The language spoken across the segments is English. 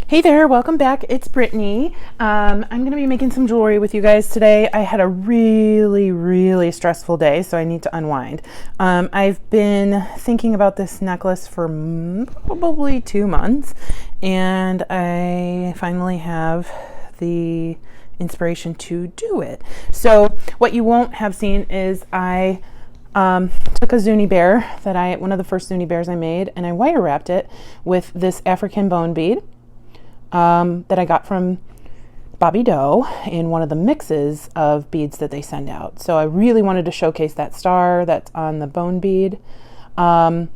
Hey there, welcome back. It's Brittany. I'm going to be making some jewelry with you guys today. I had a really stressful day, so I need to unwind. I've been thinking about this necklace for probably 2 months, and I finally have the inspiration to do it. So what you won't have seen is I took a Zuni bear one of the first Zuni bears I made, and I wire wrapped it with this African bone bead that I got from Bobby Doe in one of the mixes of beads that they send out. So I really wanted to showcase that star that's on the bone bead. And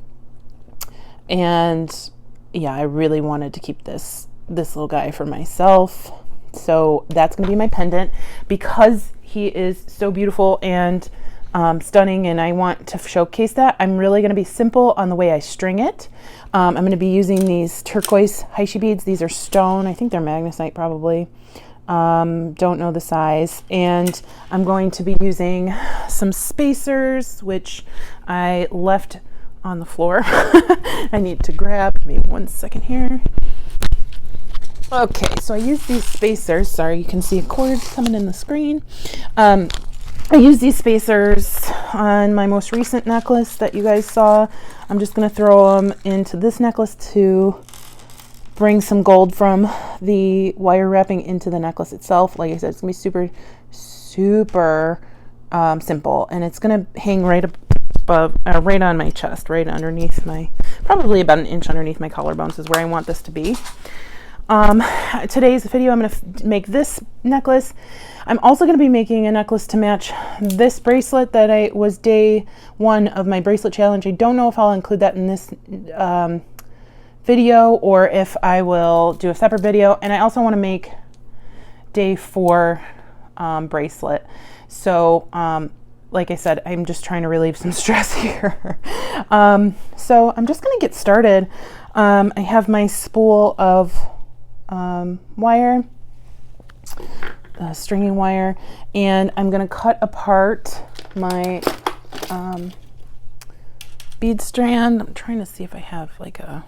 yeah, I really wanted to keep this little guy for myself. So that's going to be my pendant because he is so beautiful and stunning, and I want to showcase that. I'm really going to be simple on the way I string it. I'm going to be using these turquoise Heishi beads. These are stone. I think they're magnesite probably. Don't know the size. And I'm going to be using some spacers, which I left on the floor. I need to grab. Give me 1 second here. Okay, so I use these spacers. Sorry, you can see a cord coming in the screen. I use these spacers on my most recent necklace that you guys saw. I'm just going to throw them into this necklace to bring some gold from the wire wrapping into the necklace itself. Like I said, it's going to be super simple, and it's going to hang right above, right on my chest, right underneath probably about 1 inch underneath my collarbones is where I want this to be. Today's video, I'm going to make this necklace. I'm also going to be making a necklace to match this bracelet that was day 1 of my bracelet challenge. I don't know if I'll include that in this video or if I will do a separate video. And I also want to make day 4 bracelet. So like I said, I'm just trying to relieve some stress here. So I'm just going to get started. I have my spool of wire, stringing wire, and I'm going to cut apart my bead strand. I'm trying to see if I have like a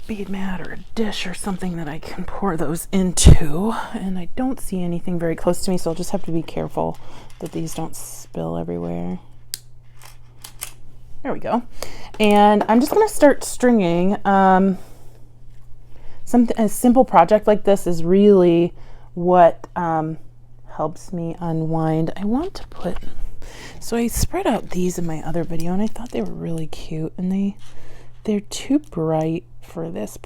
bead mat or a dish or something that I can pour those into, and I don't see anything very close to me, so I'll just have to be careful that these don't spill everywhere. There we go. And I'm just going to start stringing. A simple project like this is really what helps me unwind. I want to so I spread out these in my other video, and I thought they were really cute, and they're too bright for this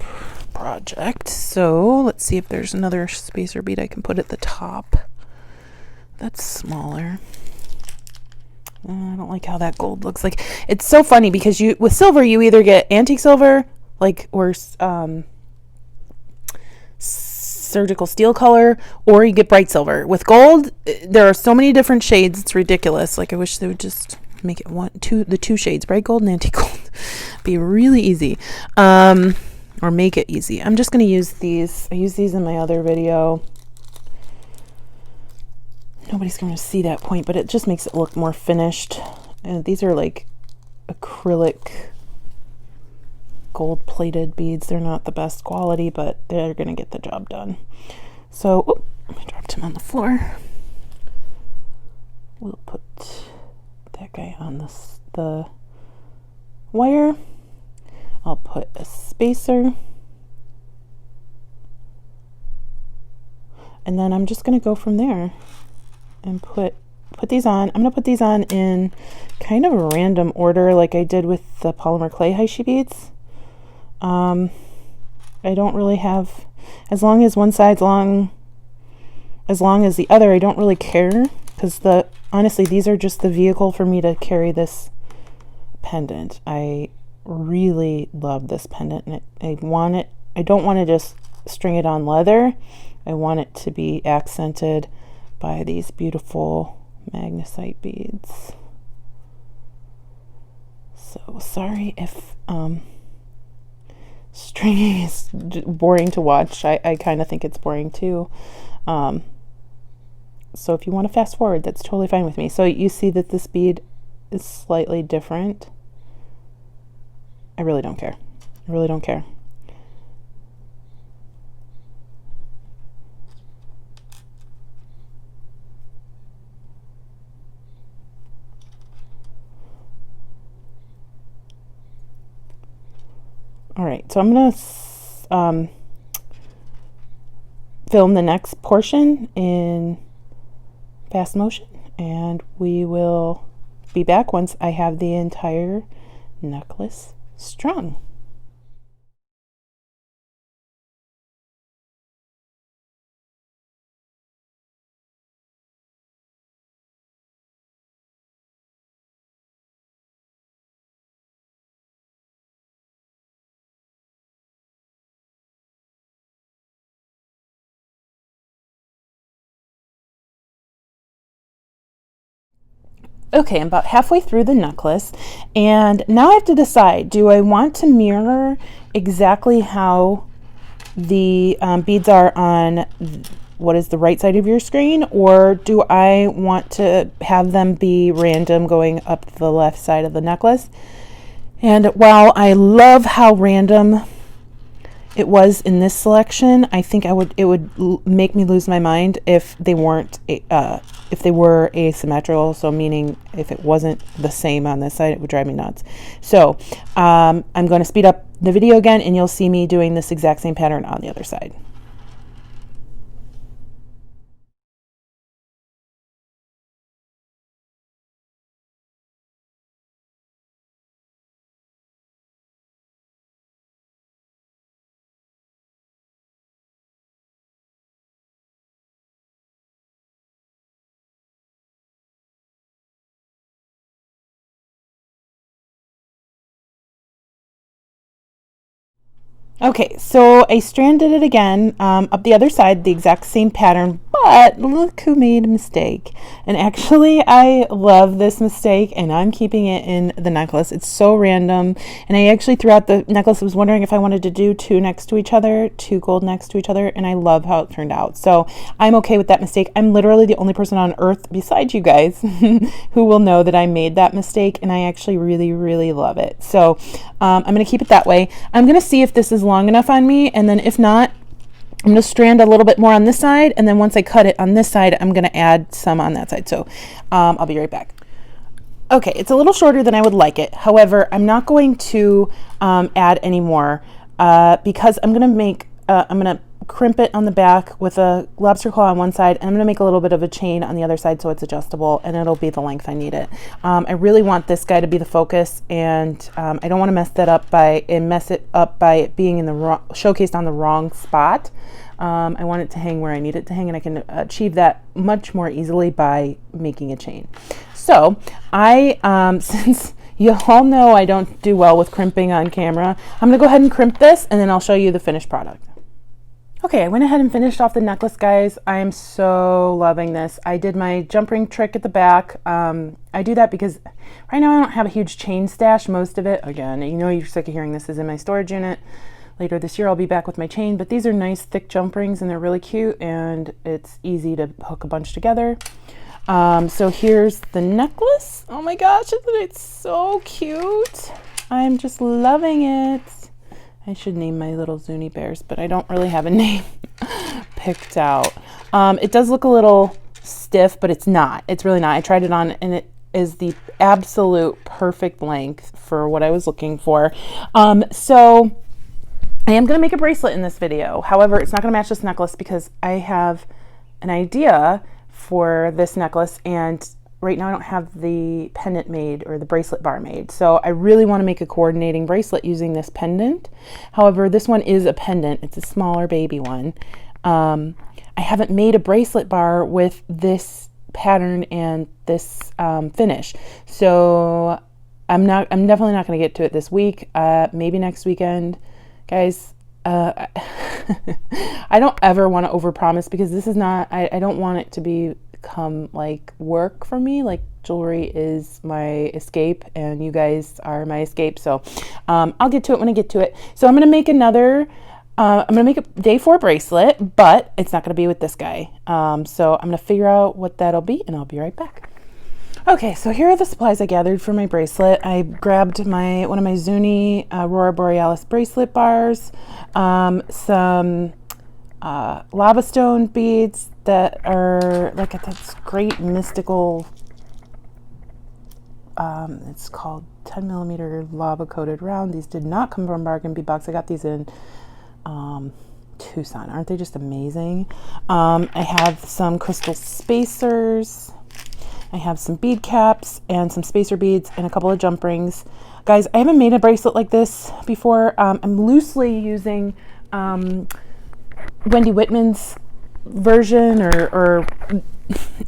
project. So let's see if there's another spacer bead I can put at the top. That's smaller. I don't like how that gold looks like. It's so funny because with silver you either get antique silver, or surgical steel color, or you get bright silver. With gold, there are so many different shades, it's ridiculous. Like, I wish they would just make it the two shades, bright gold and antique gold. Be really easy, or make it easy. I'm just going to use these. I use these in my other video. Nobody's going to see that point, but it just makes it look more finished. And these are like acrylic gold-plated beads. They're not the best quality, but they're going to get the job done. So, I dropped him on the floor. We'll put that guy on the wire. I'll put a spacer. And then I'm just going to go from there and put these on. I'm going to put these on in kind of a random order like I did with the polymer clay Heishi beads. I don't really have, as long as one side's long as the other, I don't really care, because honestly, these are just the vehicle for me to carry this pendant. I really love this pendant, and I don't want to just string it on leather. I want it to be accented by these beautiful magnesite beads. So sorry if stringing is boring to watch. I kind of think it's boring too. So if you want to fast forward, that's totally fine with me. So you see that this bead is slightly different. I really don't care. I really don't care. All right, so I'm going to film the next portion in fast motion, and we will be back once I have the entire necklace strung. Okay, I'm about halfway through the necklace, and now I have to decide, do I want to mirror exactly how the beads are on what is the right side of your screen, or do I want to have them be random going up the left side of the necklace? And while I love how random it was in this selection, I think it would make me lose my mind if they weren't if they were asymmetrical. So meaning if it wasn't the same on this side, it would drive me nuts. So I'm going to speed up the video again, and you'll see me doing this exact same pattern on the other side. Okay, so I stranded it again up the other side, the exact same pattern, but look who made a mistake. And actually, I love this mistake, and I'm keeping it in the necklace. It's so random. And I actually, throughout the necklace, was wondering if I wanted to do two next to each other, two gold next to each other, and I love how it turned out. So I'm okay with that mistake. I'm literally the only person on earth besides you guys who will know that I made that mistake, and I actually really, really love it. So I'm going to keep it that way. I'm going to see if this is long enough on me, and then if not, I'm going to strand a little bit more on this side, and then once I cut it on this side, I'm going to add some on that side. So I'll be right back. Okay, it's a little shorter than I would like it. However, I'm not going to add any more because I'm going to crimp it on the back with a lobster claw on one side, and I'm going to make a little bit of a chain on the other side so it's adjustable, and it'll be the length I need it. I really want this guy to be the focus, and I don't want to mess it up by it being in the showcased on the wrong spot. I want it to hang where I need it to hang, and I can achieve that much more easily by making a chain. So I since you all know I don't do well with crimping on camera, I'm going to go ahead and crimp this, and then I'll show you the finished product. Okay, I went ahead and finished off the necklace, guys. I am so loving this. I did my jump ring trick at the back. I do that because right now I don't have a huge chain stash. Most of it, again, you know you're sick of hearing this, is in my storage unit. Later this year I'll be back with my chain, but these are nice thick jump rings, and they're really cute, and it's easy to hook a bunch together. So here's the necklace. Oh my gosh, isn't it so cute? I'm just loving it. I should name my little Zuni bears, but I don't really have a name picked out. It does look a little stiff, but it's not. It's really not. I tried it on, and it is the absolute perfect length for what I was looking for. So I am going to make a bracelet in this video. However, it's not going to match this necklace because I have an idea for this necklace, and right now I don't have the pendant made or the bracelet bar made. So I really want to make a coordinating bracelet using this pendant. However, this one is a pendant. It's a smaller baby one. I haven't made a bracelet bar with this pattern and this finish. So I'm definitely not going to get to it this week. Maybe next weekend. Guys, I don't ever want to overpromise, because this is not, I don't want it to become like work for me. Like, jewelry is my escape, and you guys are my escape. So I'll get to it when I get to it. So I'm going to make another, I'm going to make a day 4 bracelet, but it's not going to be with this guy. So I'm going to figure out what that'll be, and I'll be right back. Okay, so here are the supplies I gathered for my bracelet. I grabbed one of my Zuni Aurora Borealis bracelet bars, some lava stone beads that are like this great mystical It's called 10 millimeter lava coated round. These did not come from Bargain Bead Box. I got these in Tucson. Aren't they just amazing? I have some crystal spacers. I have some bead caps and some spacer beads and a couple of jump rings. Guys, I haven't made a bracelet like this before. I'm loosely using Wendy Whitman's version or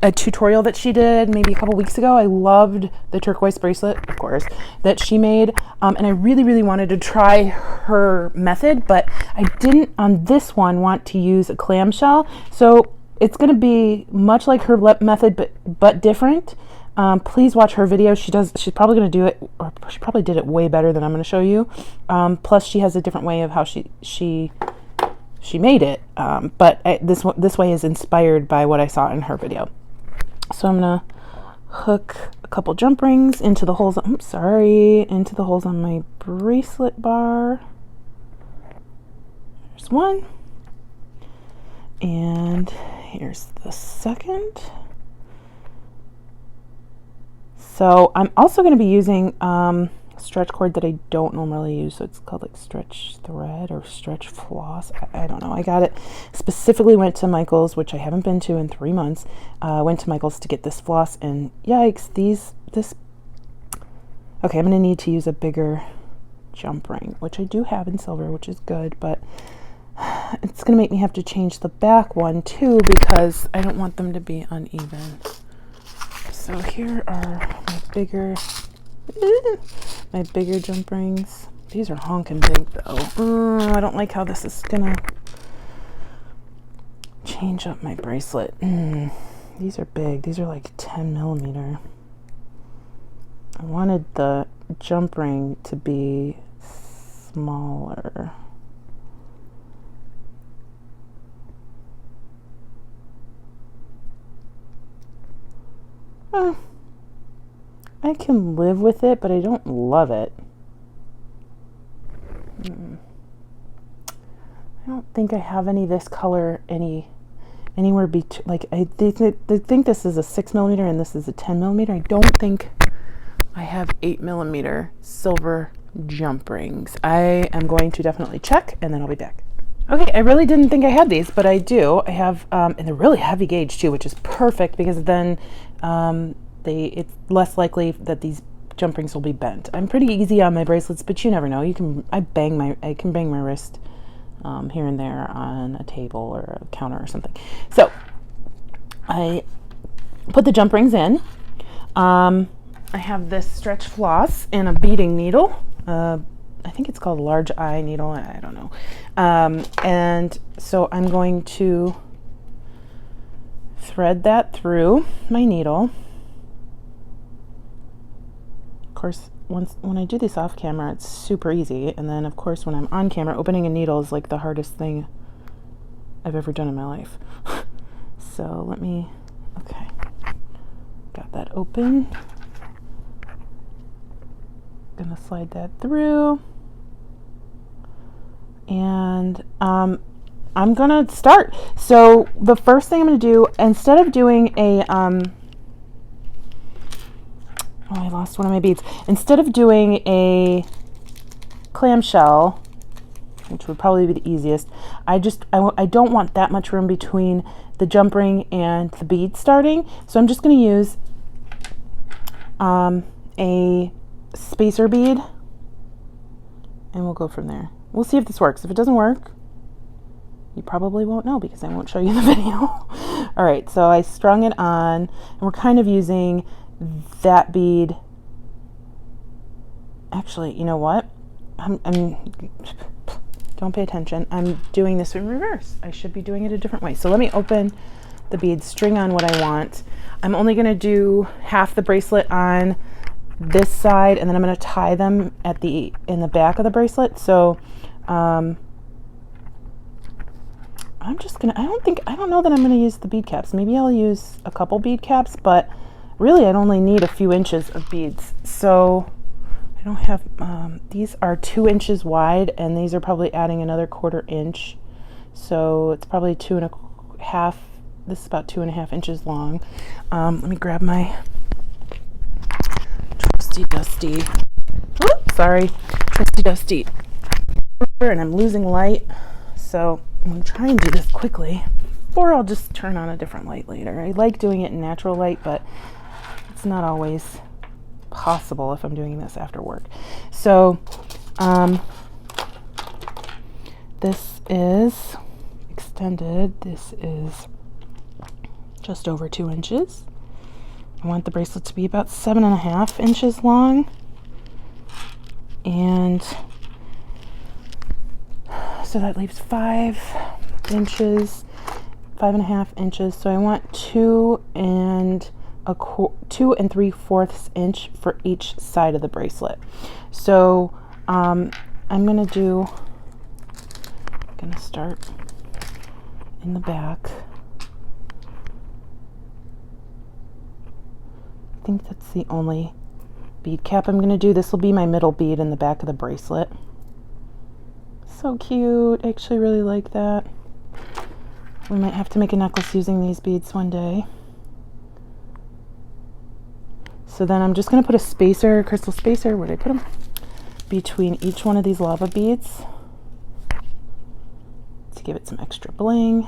a tutorial that she did maybe a couple weeks ago. I loved the turquoise bracelet, of course, that she made, and I really wanted to try her method, but I didn't on this one want to use a clamshell, so it's going to be much like her method but different. Please watch her video. She's probably going to do it, or she probably did it way better than I'm going to show you. Plus she has a different way of how she made it, but this way is inspired by what I saw in her video. So I'm gonna hook a couple jump rings into the holes. Into the holes on my bracelet bar. There's one, and here's the second. So I'm also going to be using stretch cord that I don't normally use, so it's called like stretch thread or stretch floss. I don't know. I got it specifically, went to Michael's, which I haven't been to in 3 months. Went to Michael's to get this floss, and yikes, okay, I'm gonna need to use a bigger jump ring, which I do have in silver, which is good, but it's gonna make me have to change the back one too because I don't want them to be uneven. So here are my bigger jump rings. These are honking big though. I don't like how this is gonna change up my bracelet. These are big. These are like 10 millimeter. I wanted the jump ring to be smaller. I can live with it, but I don't love it. I don't think I have any this color anywhere between, like, they think this is a 6 millimeter and this is a 10 millimeter. I don't think I have 8 millimeter silver jump rings. I am going to definitely check and then I'll be back. Okay, I really didn't think I had these, but I do. I have, and they're really heavy gauge too, which is perfect because then it's less likely that these jump rings will be bent. I'm pretty easy on my bracelets, but you never know. I can bang my wrist here and there on a table or a counter or something. So I put the jump rings in. I have this stretch floss and a beading needle. I think it's called a large eye needle. I don't know. And so I'm going to thread that through my needle. Of course, when I do this off camera, it's super easy. And then, of course, when I'm on camera, opening a needle is like the hardest thing I've ever done in my life. So okay. Got that open. Gonna slide that through. And I'm gonna start. So the first thing I'm gonna do, instead of doing a I lost one of my beads. Instead of doing a clamshell, which would probably be the easiest, I don't want that much room between the jump ring and the bead starting. So I'm just going to use a spacer bead, and we'll go from there. We'll see if this works. If it doesn't work, you probably won't know because I won't show you the video. All right, so I strung it on, and we're kind of using that bead. Actually, you know what? Don't pay attention. I'm doing this in reverse. I should be doing it a different way. So let me open the bead, string on what I want. I'm only going to do half the bracelet on this side, and then I'm going to tie them in the back of the bracelet. So I'm just gonna, I don't know that I'm gonna use the bead caps. Maybe I'll use a couple bead caps, but really I'd only need a few inches of beads. So I don't have, these are 2 inches wide, and these are probably adding another 1/4 inch. So it's probably 2 1/2, this is about 2 1/2 inches long. Let me grab my dusty, sorry, dusty, and I'm losing light, so I'm going to try and do this quickly, or I'll just turn on a different light later. I like doing it in natural light, but it's not always possible if I'm doing this after work. So this is extended. This is just over 2 inches. I want the bracelet to be about 7.5 inches long, and so that leaves 5 inches, 5.5 inches. So I want 2 3/4 inch for each side of the bracelet. So I'm gonna start in the back. I think that's the only bead cap I'm gonna do. This will be my middle bead in the back of the bracelet. So cute. I actually really like that. We might have to make a necklace using these beads one day. So then I'm just going to put a spacer, crystal spacer, where did I put them? Between each one of these lava beads to give it some extra bling.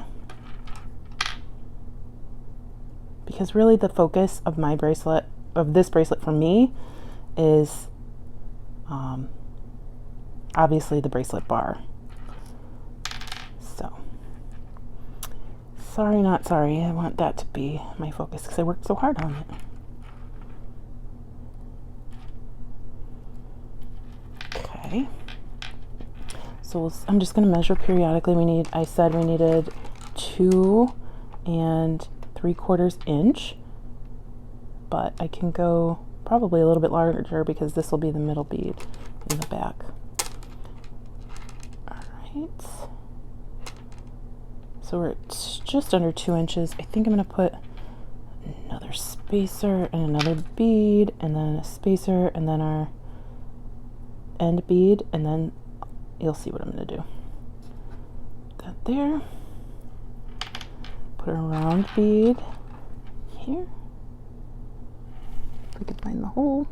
Because really the focus of my bracelet, of this bracelet for me, is obviously the bracelet bar. So, sorry, not sorry. I want that to be my focus because I worked so hard on it. Okay. So I'm just going to measure periodically. I said we needed 2 3/4 inch, but I can go probably a little bit larger because this will be the middle bead in the back. All right. So we're at just under 2 inches. I think I'm going to put another spacer and another bead, and then a spacer, and then our end bead, and then you'll see what I'm going to do. That there. Put a round bead here. If we can find the hole.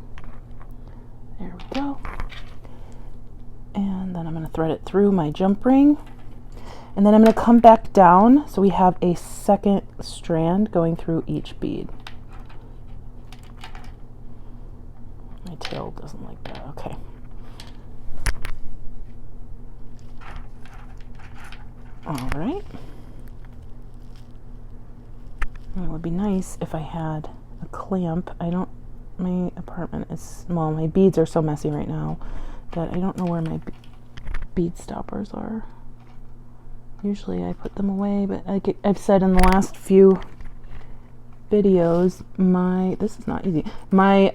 There we go. And then I'm going to thread it through my jump ring. And then I'm going to come back down so we have a second strand going through each bead. My tail doesn't like that. Okay. All right. It would be nice if I had a clamp. My apartment is small. My beads are so messy right now that I don't know where my bead stoppers are. Usually I put them away, but I've said in the last few videos, this is not easy. My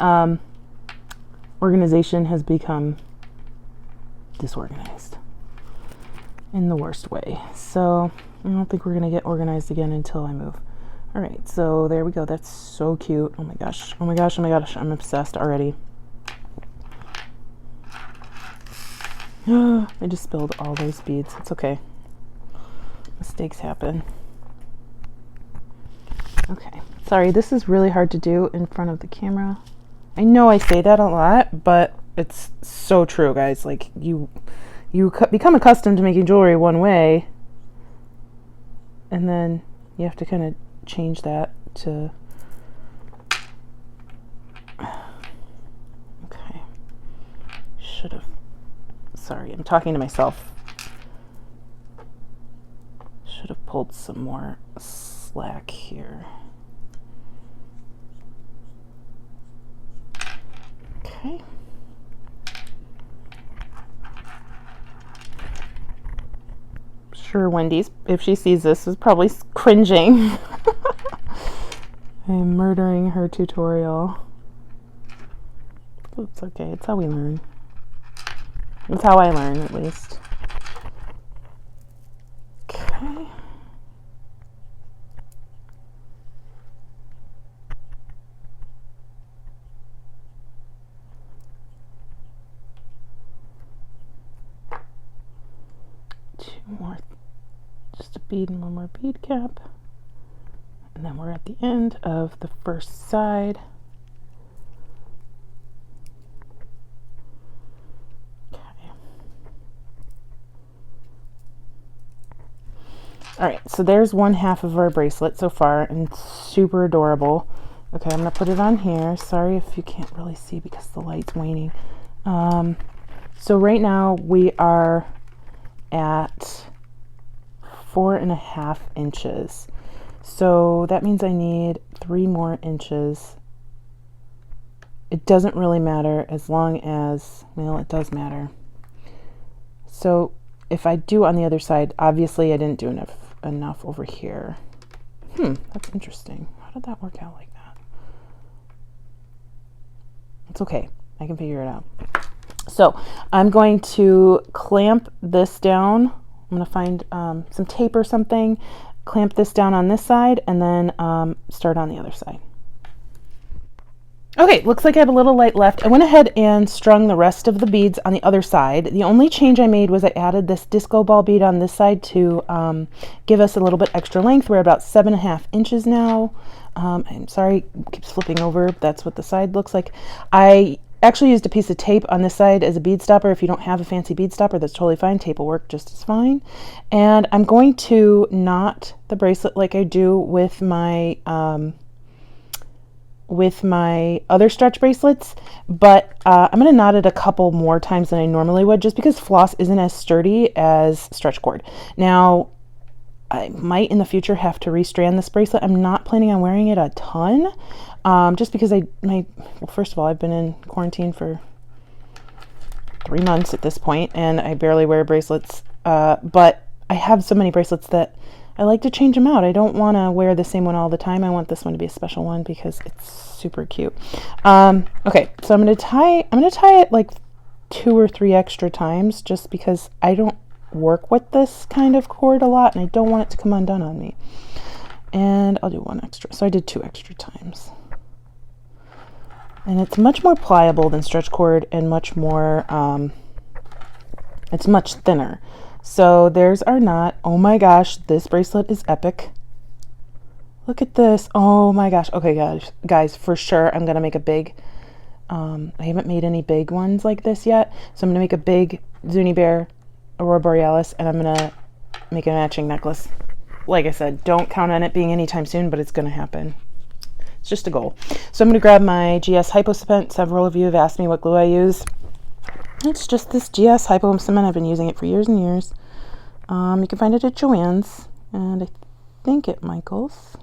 organization has become disorganized in the worst way. So I don't think we're gonna get organized again until I move. All right, so there we go. That's so cute. Oh my gosh. Oh my gosh. Oh my gosh. I'm obsessed already. I just spilled all those beads. It's okay. Mistakes happen. Okay. Sorry, this is really hard to do in front of the camera. I know I say that a lot, but it's so true, guys. Like, you become accustomed to making jewelry one way, and then you have to kind of change that to... Okay. Should have... Sorry, I'm talking to myself. Should have pulled some more slack here. Okay. Sure, Wendy's, if she sees this, is probably cringing. I'm murdering her tutorial. It's okay. It's how we learn. It's how I learn, at least. Okay. Two more, just a bead and one more bead cap. And then we're at the end of the first side. All right, so there's one half of our bracelet so far, and it's super adorable. Okay, I'm gonna put it on here. Sorry if you can't really see because the light's waning. So right now we are at 4.5 inches. So that means I need 3 more inches. It doesn't really matter as long as, well, it does matter. So if I do on the other side, obviously I didn't do enough over here. That's interesting. How did that work out like that? It's okay. I can figure it out. So I'm going to clamp this down. I'm going to find some tape or something, clamp this down on this side, and then start on the other side. Okay, looks like I have a little light left. I went ahead and strung the rest of the beads on the other side. The only change I made was I added this disco ball bead on this side to give us a little bit extra length. We're about 7.5 inches now. I'm sorry, it keeps flipping over. That's what the side looks like. I actually used a piece of tape on this side as a bead stopper. If you don't have a fancy bead stopper, that's totally fine. Tape will work just as fine. And I'm going to knot the bracelet like I do with my other stretch bracelets, but I'm going to knot it a couple more times than I normally would, just because floss isn't as sturdy as stretch cord. Now, I might in the future have to restrand this bracelet. I'm not planning on wearing it a ton, just because well, first of all, I've been in quarantine for 3 months at this point, and I barely wear bracelets, but I have so many bracelets that I like to change them out. I don't want to wear the same one all the time. I want this one to be a special one because it's super cute. Okay, so I'm going to tie it like 2 or 3 extra times, just because I don't work with this kind of cord a lot and I don't want it to come undone on me. And I'll do 1 extra. So I did 2 extra times. And it's much more pliable than stretch cord and much more, it's much thinner. So there's our knot. Oh my gosh, this bracelet is epic. Look at this. Oh my gosh. Okay, guys, for sure I'm going to make a big, I haven't made any big ones like this yet. So I'm going to make a big Zuni Bear Aurora Borealis, and I'm going to make a matching necklace. Like I said, don't count on it being anytime soon, but it's going to happen. It's just a goal. So I'm going to grab my GS Hypo Cement. Several of you have asked me what glue I use. It's just this GS Hypo Cement. I've been using it for years and years. You can find it at Joann's, and I think at Michael's.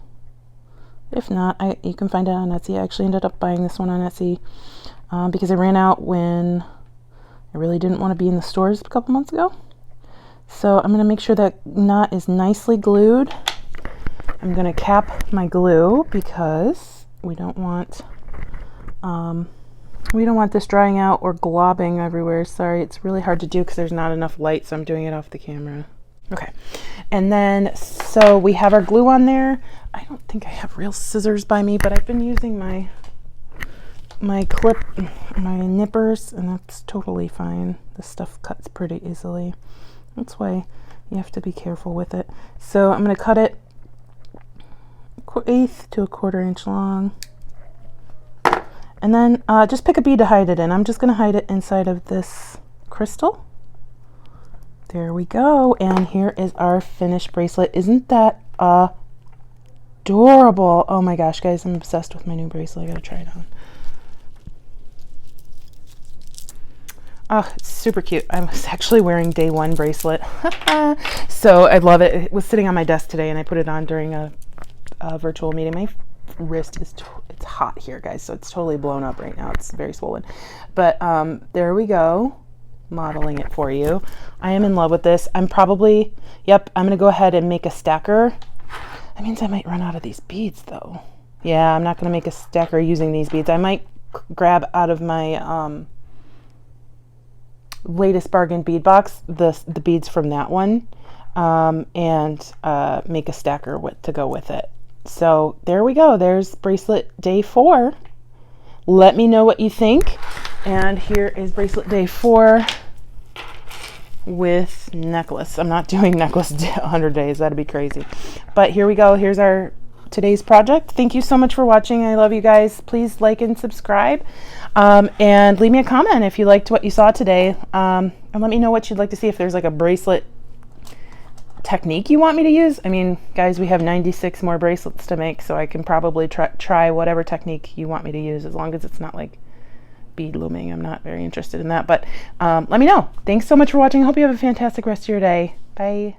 If not, you can find it on Etsy. I actually ended up buying this one on Etsy because I ran out when I really didn't want to be in the stores a couple months ago. So I'm going to make sure that knot is nicely glued. I'm going to cap my glue because we don't want this drying out or globbing everywhere. Sorry, it's really hard to do because there's not enough light, so I'm doing it off the camera. Okay, and then so we have our glue on there. I don't think I have real scissors by me, but I've been using my nippers, and that's totally fine. This stuff cuts pretty easily. That's why you have to be careful with it. So I'm going to cut it 1/8 to 1/4 inch long. And then just pick a bead to hide it in. I'm just going to hide it inside of this crystal. There we go. And here is our finished bracelet. Isn't that adorable? Oh my gosh, guys, I'm obsessed with my new bracelet. I got to try it on. Oh, it's super cute. I was actually wearing day 1 bracelet. So I love it. It was sitting on my desk today and I put it on during a virtual meeting. My wrist is it's hot here, guys, so it's totally blown up right now. It's very swollen. But there we go. Modeling it for you. I am in love with this. I'm going to go ahead and make a stacker. That means I might run out of these beads though. Yeah, I'm not going to make a stacker using these beads. I might grab out of my latest bargain bead box the beads from that one and make a stacker to go with it. So there we go. There's bracelet day 4. Let me know what you think. And here is bracelet day 4 with necklace. I'm not doing necklace 100 days. That'd be crazy. But here we go. Here's our today's project. Thank you so much for watching. I love you guys. Please like and subscribe. And leave me a comment if you liked what you saw today. And let me know what you'd like to see, if there's like a bracelet technique you want me to use. I mean, guys, we have 96 more bracelets to make, so I can probably try whatever technique you want me to use, as long as it's not like bead looming. I'm not very interested in that, but let me know. Thanks so much for watching. I hope you have a fantastic rest of your day. Bye.